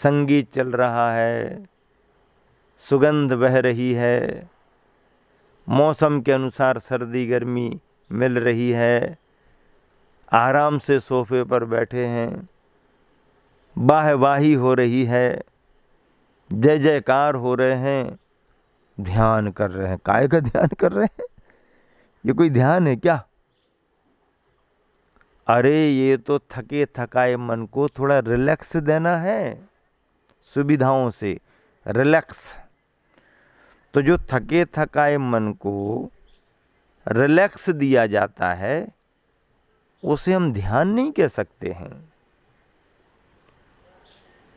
संगीत चल रहा है, सुगंध बह रही है, मौसम के अनुसार सर्दी गर्मी मिल रही है, आराम से सोफे पर बैठे हैं, वाहवाही हो रही है, जय जयकार हो रहे हैं, ध्यान कर रहे हैं। काय का ध्यान कर रहे हैं? ये कोई ध्यान है क्या? अरे ये तो थके थकाए मन को थोड़ा रिलैक्स देना है, सुविधाओं से रिलैक्स। तो जो थके थकाए मन को रिलैक्स दिया जाता है उसे हम ध्यान नहीं कह सकते हैं।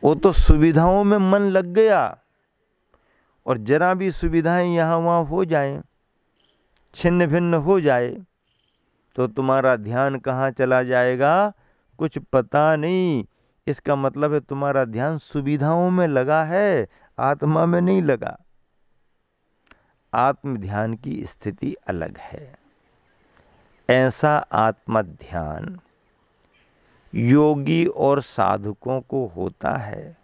वो तो सुविधाओं में मन लग गया, और जरा भी सुविधाएं यहां वहां हो जाएं, छिन्न भिन्न हो जाए, तो तुम्हारा ध्यान कहाँ चला जाएगा कुछ पता नहीं। इसका मतलब है तुम्हारा ध्यान सुविधाओं में लगा है, आत्मा में नहीं लगा। आत्म ध्यान की स्थिति अलग है। ऐसा आत्म ध्यान योगी और साधकों को होता है।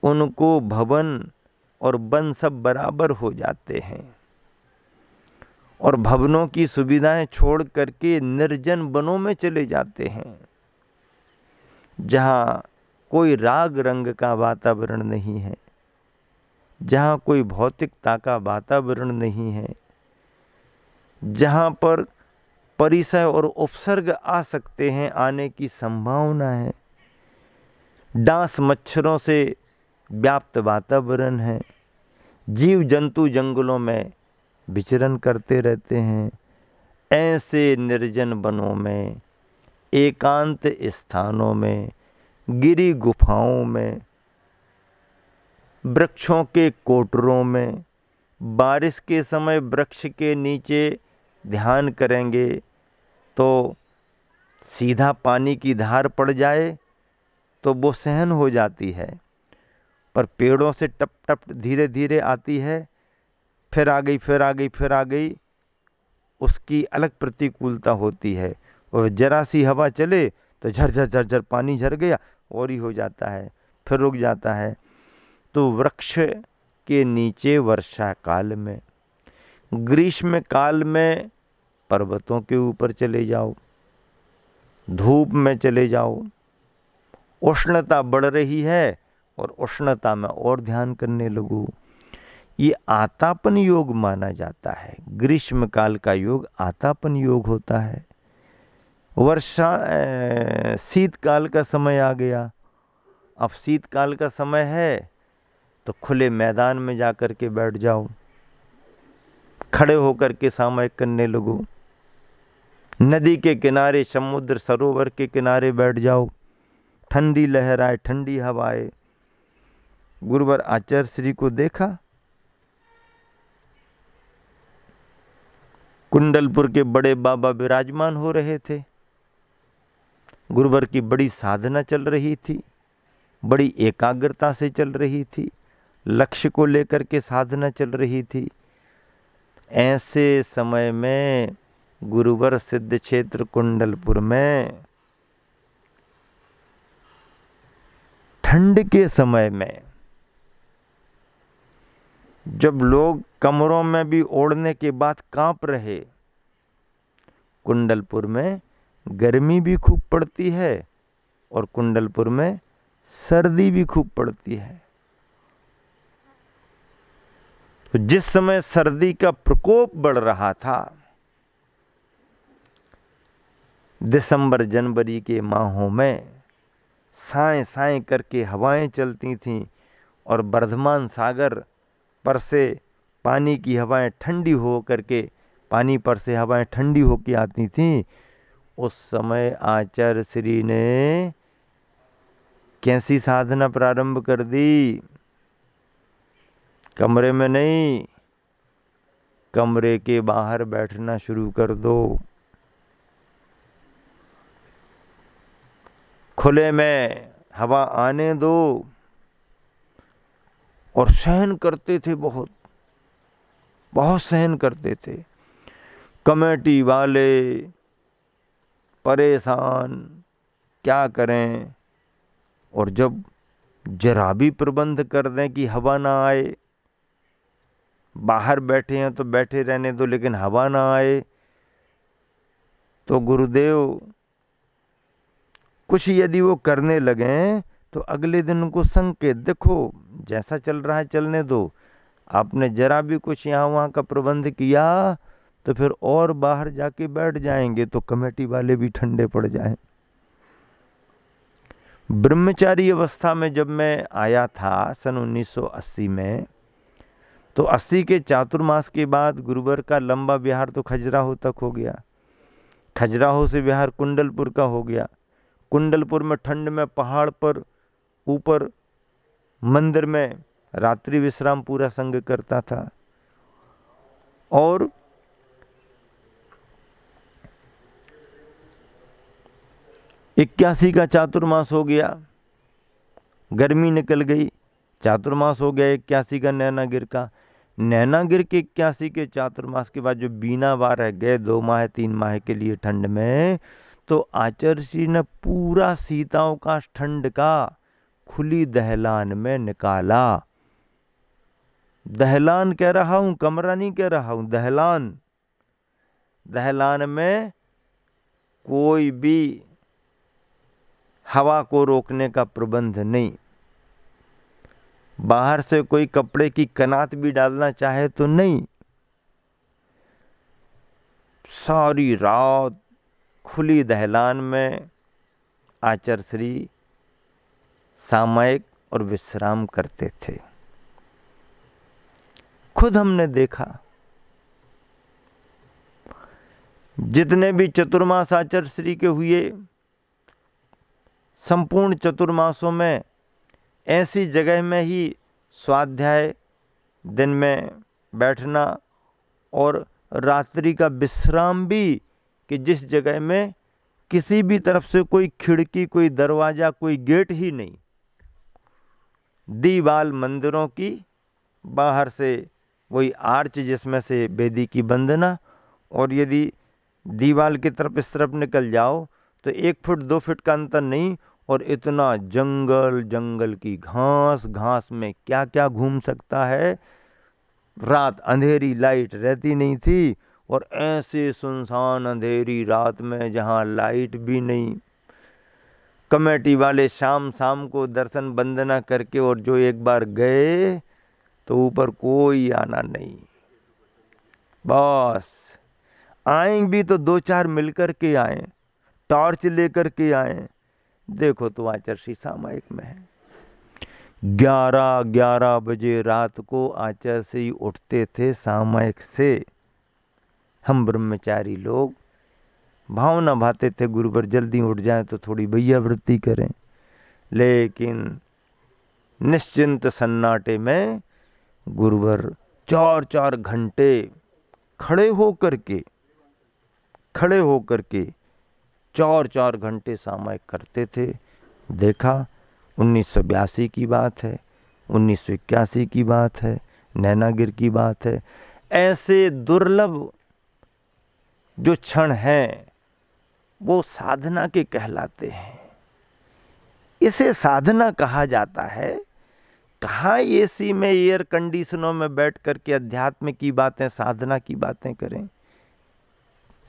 उनको भवन और वन सब बराबर हो जाते हैं, और भवनों की सुविधाएं छोड़ करके निर्जन वनों में चले जाते हैं, जहां कोई राग रंग का वातावरण नहीं है, जहां कोई भौतिकता का वातावरण नहीं है, जहां पर परिसय और उपसर्ग आ सकते हैं, आने की संभावना है, डांस मच्छरों से व्याप्त वातावरण है, जीव जंतु जंगलों में विचरण करते रहते हैं। ऐसे निर्जन वनों में, एकांत स्थानों में, गिरी गुफाओं में, वृक्षों के कोटरों में, बारिश के समय वृक्ष के नीचे ध्यान करेंगे तो सीधा पानी की धार पड़ जाए तो वो सहन हो जाती है, पर पेड़ों से टप टप धीरे धीरे आती है, फिर आ गई, फिर आ गई, फिर आ गई, उसकी अलग प्रतिकूलता होती है। और जरा सी हवा चले तो झरझर झरझर पानी झर गया, और ही हो जाता है, फिर रुक जाता है। तो वृक्ष के नीचे वर्षा काल में, ग्रीष्म काल में पर्वतों के ऊपर चले जाओ, धूप में चले जाओ, उष्णता बढ़ रही है और उष्णता में और ध्यान करने लगो। ये आतापन योग माना जाता है। ग्रीष्म काल का योग आतापन योग होता है। वर्षा शीतकाल का समय आ गया, अब शीतकाल का समय है तो खुले मैदान में जाकर के बैठ जाओ, खड़े होकर के सामयिक करने लगो, नदी के किनारे, समुद्र सरोवर के किनारे बैठ जाओ, ठंडी लहर आए, ठंडी हवा आए। गुरुवर आचार्य श्री को देखा, कुंडलपुर के बड़े बाबा विराजमान हो रहे थे, गुरुवर की बड़ी साधना चल रही थी, बड़ी एकाग्रता से चल रही थी, लक्ष्य को लेकर के साधना चल रही थी। ऐसे समय में गुरुवर सिद्ध क्षेत्र कुंडलपुर में ठंड के समय में, जब लोग कमरों में भी ओढ़ने के बाद कांप रहे, कुंडलपुर में गर्मी भी खूब पड़ती है और कुंडलपुर में सर्दी भी खूब पड़ती है। तो जिस समय सर्दी का प्रकोप बढ़ रहा था, दिसंबर जनवरी के माहों में साएं साएं करके हवाएं चलती थीं, और वर्धमान सागर पर से पानी की हवाएं ठंडी हो करके, पानी पर से हवाएं ठंडी होके आती थीं। उस समय आचार्य श्री ने कैसी साधना प्रारंभ कर दी? कमरे में नहीं, कमरे के बाहर बैठना शुरू कर दो, खुले में हवा आने दो। और सहन करते थे, बहुत बहुत सहन करते थे। कमेटी वाले परेशान, क्या करें। और जब जरा भी प्रबंध कर दें कि हवा ना आए, बाहर बैठे हैं तो बैठे रहने दो लेकिन हवा ना आए, तो गुरुदेव कुछ यदि वो करने लगे तो अगले दिन उनको संकेत, देखो जैसा चल रहा है चलने दो, आपने जरा भी कुछ यहाँ वहाँ का प्रबंध किया तो फिर और बाहर जाके बैठ जाएंगे तो कमेटी वाले भी ठंडे पड़ जाएं। ब्रह्मचारी अवस्था में जब मैं आया था सन 1980 में, तो 80 के चातुर्मास के बाद गुरुवर का लंबा विहार तो खजुराहो तक हो गया, खजुराहो से विहार कुंडलपुर का हो गया, कुंडलपुर में ठंड में पहाड़ पर ऊपर मंदिर में रात्रि विश्राम पूरा संघ करता था, और इक्यासी का चातुर्मास हो गया, गर्मी निकल गई, चातुर्मास हो गया 81 का नैनागिर का। नैनागिर के 81 के चातुर्मास के बाद जो बीनावार रह गए 2 माह 3 माह के लिए ठंड में, तो आचार्य जी ने पूरा सीतावकाश ठंड का खुली दहलान में निकाला। दहलान कह रहा हूं, कमरा नहीं कह रहा हूं, दहलान। दहलान में कोई भी हवा को रोकने का प्रबंध नहीं, बाहर से कोई कपड़े की कनात भी डालना चाहे तो नहीं, सारी रात खुली दहलान में आचार्य श्री सामयिक और विश्राम करते थे। खुद हमने देखा, जितने भी चतुर्मास आचार्य श्री के हुए, संपूर्ण चतुर्मासों में ऐसी जगह में ही स्वाध्याय, दिन में बैठना और रात्रि का विश्राम भी, कि जिस जगह में किसी भी तरफ से कोई खिड़की, कोई दरवाजा, कोई गेट ही नहीं, दीवाल मंदिरों की, बाहर से वही आर्च जिसमें से वेदी की वंदना, और यदि दीवाल की तरफ इस तरफ निकल जाओ तो 1 फुट 2 फुट का अंतर नहीं, और इतना जंगल, जंगल की घास, घास में क्या क्या घूम सकता है। रात अंधेरी, लाइट रहती नहीं थी, और ऐसे सुनसान अंधेरी रात में जहाँ लाइट भी नहीं, कमेटी वाले शाम शाम को दर्शन वंदना करके, और जो एक बार गए तो ऊपर कोई आना नहीं, बस आएंगे भी तो 2-4 मिलकर के आए, टॉर्च लेकर के आए। देखो तो आचार्य श्री सामयिक में है, 11-11 बजे रात को आचार्य श्री उठते थे सामयिक से। हम ब्रह्मचारी लोग भावना भाते थे गुरुवर जल्दी उठ जाए तो थोड़ी भैयावृत्ति करें, लेकिन निश्चिंत सन्नाटे में गुरुवर 4-4 घंटे खड़े होकर के 4-4 घंटे सामयिक करते थे। देखा 1982 की बात है, 1981 की बात है, नैनागिर की बात है। ऐसे दुर्लभ जो क्षण हैं वो साधना के कहलाते हैं। इसे साधना कहा जाता है। कहाँ एसी में, एयर कंडीशनों में बैठ करके अध्यात्म की बातें, साधना की बातें करें।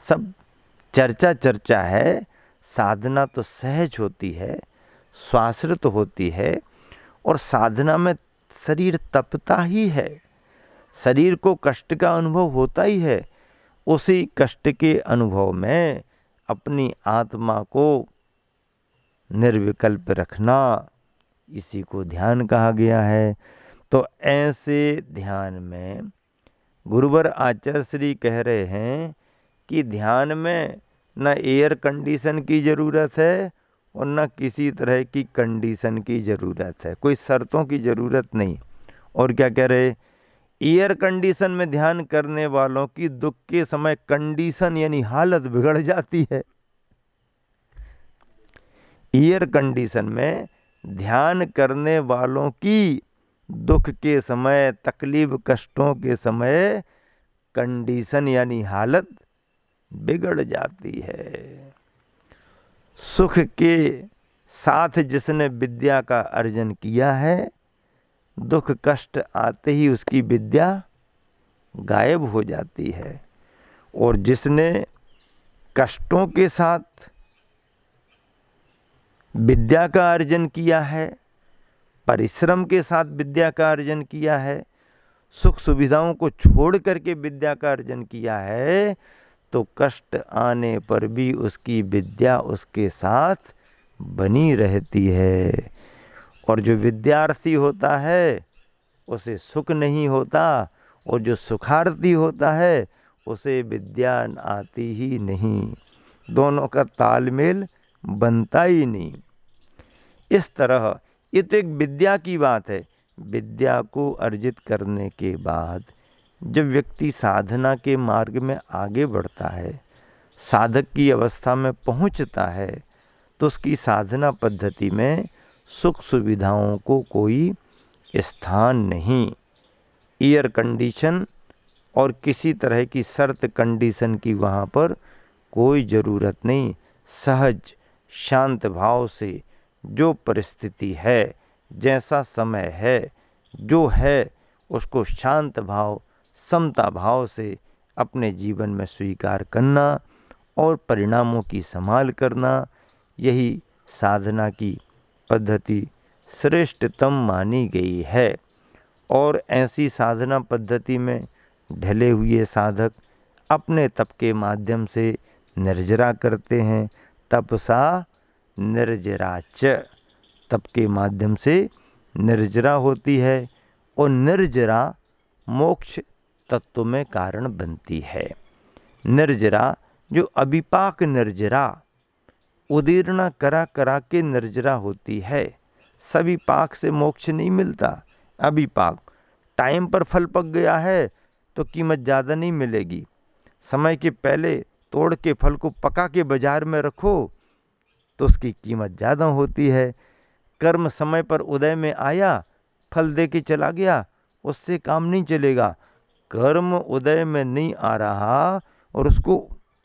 सब चर्चा है। साधना तो सहज होती है, स्वाश्रित होती है, और साधना में शरीर तपता ही है, शरीर को कष्ट का अनुभव होता ही है। उसी कष्ट के अनुभव में अपनी आत्मा को निर्विकल्प रखना, इसी को ध्यान कहा गया है। तो ऐसे ध्यान में गुरुवर आचार्य श्री कह रहे हैं कि ध्यान में न एयर कंडीशन की ज़रूरत है और न किसी तरह की कंडीशन की ज़रूरत है, कोई शर्तों की ज़रूरत नहीं। और क्या कह रहे, एयर कंडीशन में ध्यान करने वालों की दुख के समय कंडीशन यानी हालत बिगड़ जाती है। एयर कंडीशन में ध्यान करने वालों की दुख के समय, तकलीफ कष्टों के समय कंडीशन यानी हालत बिगड़ जाती है। सुख के साथ जिसने विद्या का अर्जन किया है, दुख कष्ट आते ही उसकी विद्या गायब हो जाती है। और जिसने कष्टों के साथ विद्या का अर्जन किया है, परिश्रम के साथ विद्या का अर्जन किया है, सुख सुविधाओं को छोड़ करके विद्या का अर्जन किया है, तो कष्ट आने पर भी उसकी विद्या उसके साथ बनी रहती है। और जो विद्यार्थी होता है उसे सुख नहीं होता, और जो सुखार्थी होता है उसे विद्या आती ही नहीं। दोनों का तालमेल बनता ही नहीं। इस तरह ये तो एक विद्या की बात है। विद्या को अर्जित करने के बाद जब व्यक्ति साधना के मार्ग में आगे बढ़ता है, साधक की अवस्था में पहुंचता है, तो उसकी साधना पद्धति में सुख सुविधाओं को कोई स्थान नहीं। एयर कंडीशन और किसी तरह की शर्त कंडीशन की वहाँ पर कोई ज़रूरत नहीं। सहज शांत भाव से जो परिस्थिति है, जैसा समय है, जो है उसको शांत भाव समता भाव से अपने जीवन में स्वीकार करना और परिणामों की संभाल करना, यही साधना की पद्धति श्रेष्ठतम मानी गई है। और ऐसी साधना पद्धति में ढले हुए साधक अपने तप के माध्यम से निर्जरा करते हैं। तपसा निर्जराच, तप के माध्यम से निर्जरा होती है, और निर्जरा मोक्ष तत्व में कारण बनती है। निर्जरा जो अभिपाक निर्जरा, उदीर्णा करा करा के निर्जरा होती है। सभी पाक से मोक्ष नहीं मिलता। अभिपाक टाइम पर फल पक गया है तो कीमत ज़्यादा नहीं मिलेगी। समय के पहले तोड़ के फल को पका के बाजार में रखो तो उसकी कीमत ज़्यादा होती है। कर्म समय पर उदय में आया, फल दे के चला गया, उससे काम नहीं चलेगा। कर्म उदय में नहीं आ रहा और उसको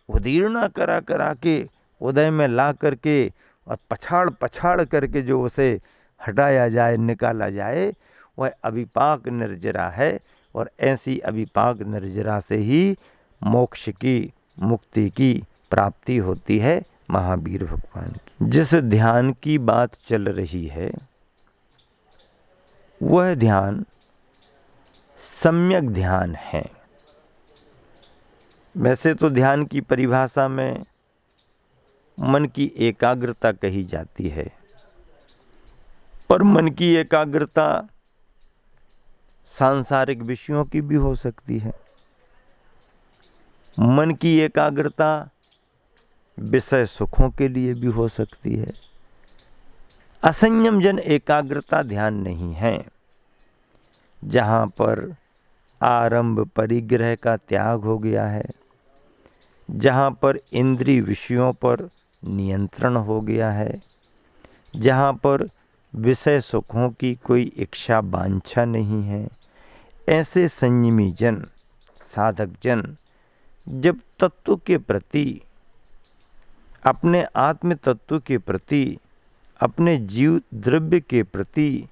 उदीर्णा करा करा के उदय में ला करके और पछाड़ पछाड़ करके जो उसे हटाया जाए, निकाला जाए, वह अभिपाक निर्जरा है। और ऐसी अभिपाक निर्जरा से ही मोक्ष की, मुक्ति की प्राप्ति होती है महावीर भगवान की। जिस ध्यान की बात चल रही है वह ध्यान सम्यक ध्यान है। वैसे तो ध्यान की परिभाषा में मन की एकाग्रता कही जाती है, पर मन की एकाग्रता सांसारिक विषयों की भी हो सकती है। मन की एकाग्रता विषय सुखों के लिए भी हो सकती है। असंयम जन एकाग्रता ध्यान नहीं है। जहाँ पर आरंभ परिग्रह का त्याग हो गया है, जहाँ पर इंद्रिय विषयों पर नियंत्रण हो गया है, जहाँ पर विषय सुखों की कोई इच्छा वांछा नहीं है, ऐसे संयमी जन, साधक जन जब तत्व के प्रति, अपने आत्म तत्व के प्रति, अपने जीव द्रव्य के प्रति,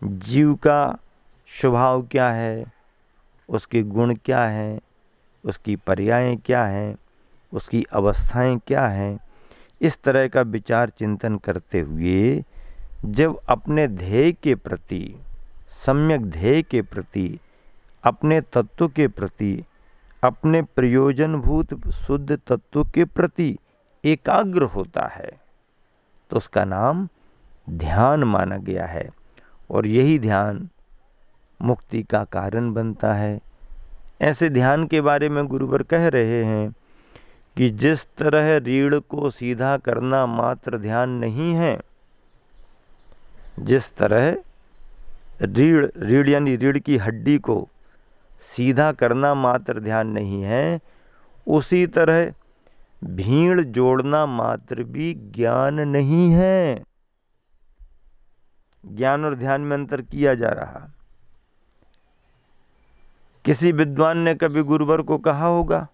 जीव का स्वभाव क्या है, उसके गुण क्या हैं, उसकी पर्यायें क्या हैं, उसकी अवस्थाएं क्या हैं, इस तरह का विचार चिंतन करते हुए जब अपने ध्येय के प्रति, सम्यक ध्येय के प्रति, अपने तत्व के प्रति, अपने प्रयोजनभूत शुद्ध तत्व के प्रति एकाग्र होता है, तो उसका नाम ध्यान माना गया है। और यही ध्यान मुक्ति का कारण बनता है। ऐसे ध्यान के बारे में गुरुवर कह रहे हैं कि जिस तरह रीढ़ को सीधा करना मात्र ध्यान नहीं है, जिस तरह रीढ़ यानी रीढ़ की हड्डी को सीधा करना मात्र ध्यान नहीं है, उसी तरह भीड़ जोड़ना मात्र भी ज्ञान नहीं है। ज्ञान और ध्यान में अंतर किया जा रहा। किसी विद्वान ने कभी गुरुवर को कहा होगा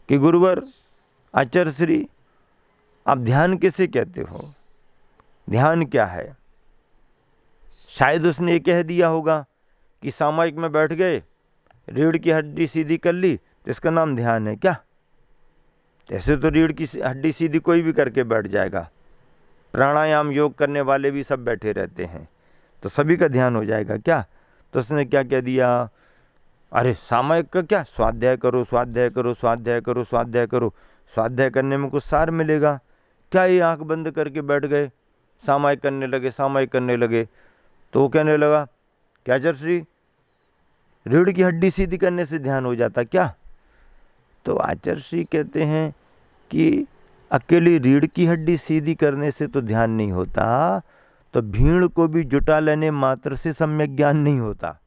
कि गुरुवर, आचार्य श्री, आप ध्यान किसे कहते हो? ध्यान क्या है? शायद उसने ये कह दिया होगा कि सामयिक में बैठ गए, रीढ़ की हड्डी सीधी कर ली, तो इसका नाम ध्यान है क्या? ऐसे तो रीढ़ की हड्डी सीधी कोई भी करके बैठ जाएगा, प्राणायाम योग करने वाले भी सब बैठे रहते हैं, तो सभी का ध्यान हो जाएगा क्या? तो उसने क्या कह दिया, अरे सामयिक का क्या, स्वाध्याय करो स्वाध्याय करो स्वाध्याय करो स्वाध्याय करो, स्वाध्याय करने में कुछ सार मिलेगा क्या? ये आंख बंद करके बैठ गए, सामयिक करने लगे, सामयिक करने लगे। तो वो कहने लगा, क्या आचार्य, रीढ़ की हड्डी सीधी करने से ध्यान हो जाता क्या? तो आचार्य कहते हैं कि अकेली रीढ़ की हड्डी सीधी करने से तो ध्यान नहीं होता, तो भीड़ को भी जुटा लेने मात्र से सम्यक ज्ञान नहीं होता।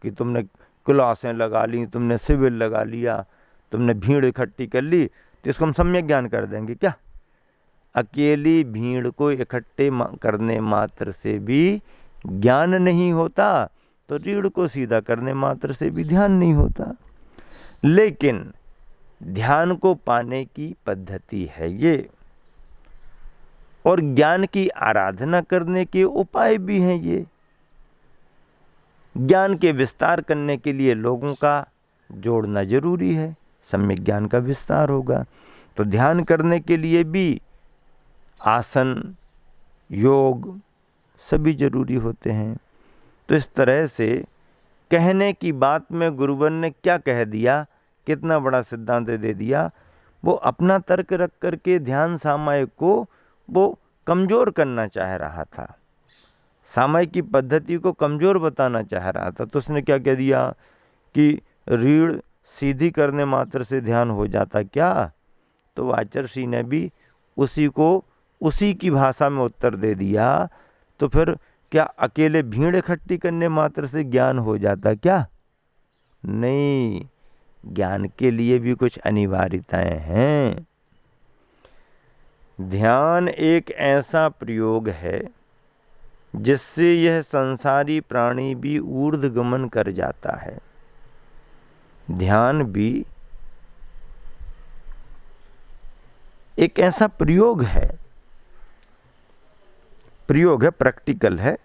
कि तुमने क्लासें लगा ली, तुमने शिविर लगा लिया, तुमने भीड़ इकट्ठी कर ली, तो इसको हम सम्यक ज्ञान कर देंगे क्या? अकेली भीड़ को इकट्ठे करने मात्र से भी ज्ञान नहीं होता, तो रीढ़ को सीधा करने मात्र से भी ध्यान नहीं होता। लेकिन ध्यान को पाने की पद्धति है ये, और ज्ञान की आराधना करने के उपाय भी हैं ये। ज्ञान के विस्तार करने के लिए लोगों का जोड़ना जरूरी है, सम्यक ज्ञान का विस्तार होगा। तो ध्यान करने के लिए भी आसन, योग सभी जरूरी होते हैं। तो इस तरह से कहने की बात में गुरुवर ने क्या कह दिया, कितना बड़ा सिद्धांत दे दिया। वो अपना तर्क रख करके ध्यान सामयिक को वो कमजोर करना चाह रहा था, सामयिक की पद्धति को कमजोर बताना चाह रहा था। तो उसने क्या कह दिया कि रीढ़ सीधी करने मात्र से ध्यान हो जाता क्या? तो आचार्य ने भी उसी की भाषा में उत्तर दे दिया। तो फिर क्या अकेले भीड़ इकट्ठी करने मात्र से ज्ञान हो जाता क्या? नहीं, ज्ञान के लिए भी कुछ अनिवार्यताएं हैं। ध्यान एक ऐसा प्रयोग है जिससे यह संसारी प्राणी भी ऊर्ध्वगमन कर जाता है। ध्यान भी एक ऐसा प्रयोग है, प्रैक्टिकल है।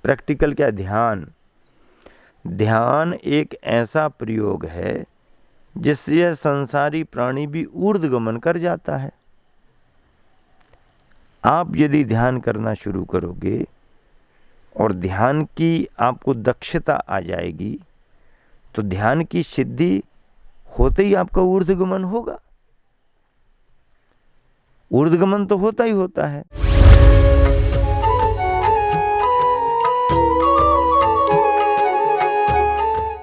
प्रैक्टिकल क्या? ध्यान एक ऐसा प्रयोग है जिससे यह संसारी प्राणी भी ऊर्ध्वगमन कर जाता है। आप यदि ध्यान करना शुरू करोगे और ध्यान की आपको दक्षता आ जाएगी, तो ध्यान की सिद्धि होते ही आपका ऊर्ध्वगमन होगा। ऊर्ध्वगमन तो होता ही होता है।